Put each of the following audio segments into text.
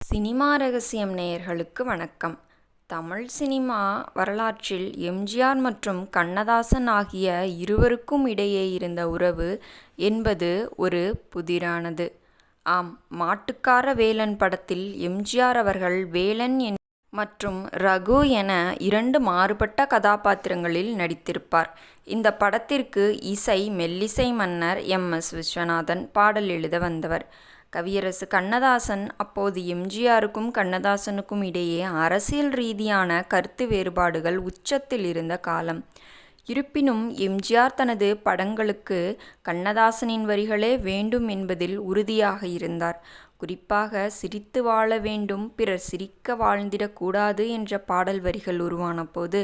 Cinema ரகசியம் நேயர்களுக்கு வணக்கம். தமிழ் சினிமா வரலாற்றில் எம்ஜிஆர் மற்றும் கண்ணதாசன் ஆகிய இருவருக்கும் இடையே இருந்த உறவு என்பது ஒரு புதிரானது. ஆம், மாட்டுக்கார வேலன் படத்தில் எம்ஜிஆர் அவர்கள் வேலன் மற்றும் ரகு என இரண்டு மாறுபட்ட கதாபாத்திரங்களில் நடித்திருப்பார். இந்த படத்திற்கு இசை மெல்லிசை மன்னர் எம்.எஸ். விஸ்வநாதன், பாடல் எழுத வந்தவர் கவியரசு கண்ணதாசன். அப்போது எம்ஜிஆருக்கும் கண்ணதாசனுக்கும் இடையே அரசியல் ரீதியான கருத்து வேறுபாடுகள் உச்சத்தில் இருந்த காலம். இருப்பினும் எம்ஜிஆர் தனது படங்களுக்கு கண்ணதாசனின் வரிகளே வேண்டும் என்பதில் உறுதியாக இருந்தார். குறிப்பாக சிரித்து வாழ வேண்டும், பிறர் சிரிக்க வாழ்ந்திடக் கூடாது என்ற பாடல் வரிகள் உருவான போது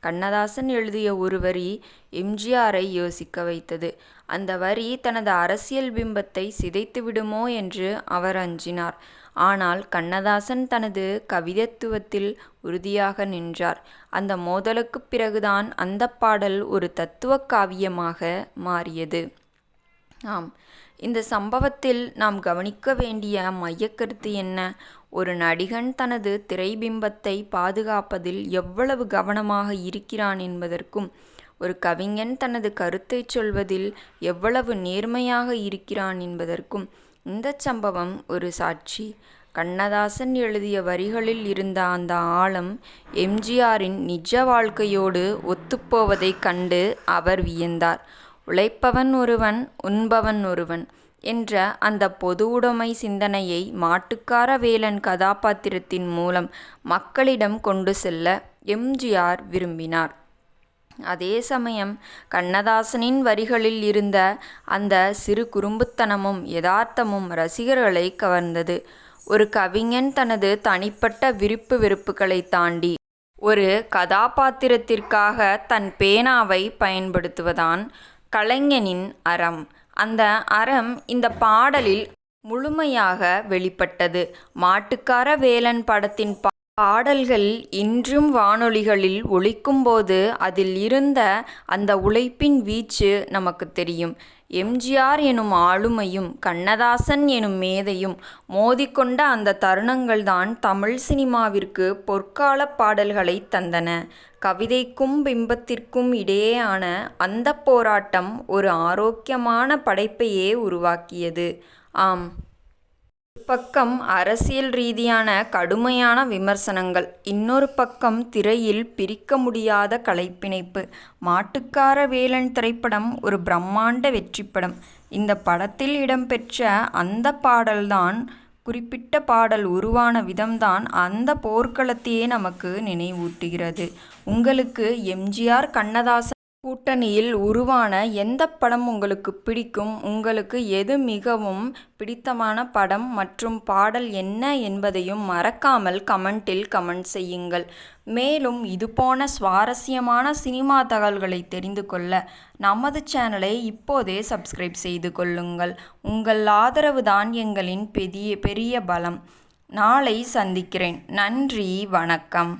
கண்ணதாசன் எழுதிய ஒரு வரி எம்ஜிஆரை யோசிக்க வைத்தது. அந்த வரி தனது அரசியல் பிம்பத்தை சிதைத்து விடுமோ என்று அவர் அஞ்சினார். ஆனால் கண்ணதாசன் தனது கவிதைத்துவத்தில் உறுதியாக நின்றார். அந்த மோதலுக்குப் பிறகுதான் அந்த பாடல் ஒரு தத்துவ காவியமாக மாறியது. ஆம், இந்த சம்பவத்தில் நாம் கவனிக்க வேண்டிய மையக்கருத்து என்ன? ஒரு நடிகன் தனது திரைபிம்பத்தை பாதுகாப்பதில் எவ்வளவு கவனமாக இருக்கிறான் என்பதற்கும், ஒரு கவிஞன் தனது கருத்தைச் சொல்வதில் எவ்வளவு நேர்மையாக இருக்கிறான் என்பதற்கும் இந்த சம்பவம் ஒரு சாட்சி. கண்ணதாசன் எழுதிய வரிகளில் இருந்த அந்த ஆழம் எம்ஜிஆரின் நிஜ வாழ்க்கையோடு ஒத்துப்போவதைக் கண்டு அவர் வியந்தார். உழைப்பவன் ஒருவன், உண்பவன் ஒருவன் என்ற அந்த பொதுவுடைமை சிந்தனையை மாட்டுக்கார வேலன் கதாபாத்திரத்தின் மூலம் மக்களிடம் கொண்டு செல்ல எம்ஜிஆர் விரும்பினார். அதே சமயம் கண்ணதாசனின் வரிகளில் இருந்த அந்த சிறு குறும்புத்தனமும் யதார்த்தமும் ரசிகர்களை கவர்ந்தது. ஒரு கவிஞன் தனது தனிப்பட்ட விருப்பு வெறுப்புகளை தாண்டி ஒரு கதாபாத்திரத்திற்காக தன் பேனாவை பயன்படுத்துவதான் கலைஞனின் அறம். அந்த அறம் இந்த பாடலில் முழுமையாக வெளிப்பட்டது. மாட்டுக்கார வேலன் படத்தின் பாடல்கள் இன்றும் வானொலிகளில் ஒலிக்கும்போது அதில் இருந்த அந்த உழைப்பின் வீச்சு நமக்கு தெரியும். எம்ஜிஆர் எனும் ஆளுமையும் கண்ணதாசன் எனும் மேதையும் மோதிக்கொண்ட அந்த தருணங்கள்தான் தமிழ் சினிமாவிற்கு பொற்கால பாடல்களை தந்தன. கவிதைக்கும் பிம்பத்திற்கும் இடையேயான அந்த போராட்டம் ஒரு ஆரோக்கியமான படைப்பையே உருவாக்கியது. ஆம், ஒரு பக்கம் அரசியல் ரீதியான கடுமையான விமர்சனங்கள், இன்னொரு பக்கம் திரையில் பிரிக்க முடியாத கலைப்பிணைப்பு. மாட்டுக்கார வேலன் திரைப்படம் ஒரு பிரம்மாண்ட வெற்றிப்படம். இந்த படத்தில் இடம்பெற்ற அந்த பாடல்தான், குறிப்பிட்ட பாடல் உருவான விதம்தான் அந்த போர்க்களத்தையே நமக்கு நினைவூட்டுகிறது. உங்களுக்கு எம்ஜிஆர் கண்ணதாசன் கூட்டணியில் உருவான எந்த படம் உங்களுக்கு பிடிக்கும்? உங்களுக்கு எது மிகவும் பிடித்தமான படம் மற்றும் பாடல் என்ன என்பதையும் மறக்காமல் கமெண்டில் கமெண்ட் செய்யுங்கள். மேலும் இதுபோன சுவாரஸ்யமான சினிமா தகவல்களை தெரிந்து கொள்ள நமது சேனலை இப்போதே சப்ஸ்கிரைப் செய்து கொள்ளுங்கள். உங்கள் ஆதரவு தான் எங்களின் பெரிய பலம். நாளை சந்திக்கிறேன். நன்றி, வணக்கம்.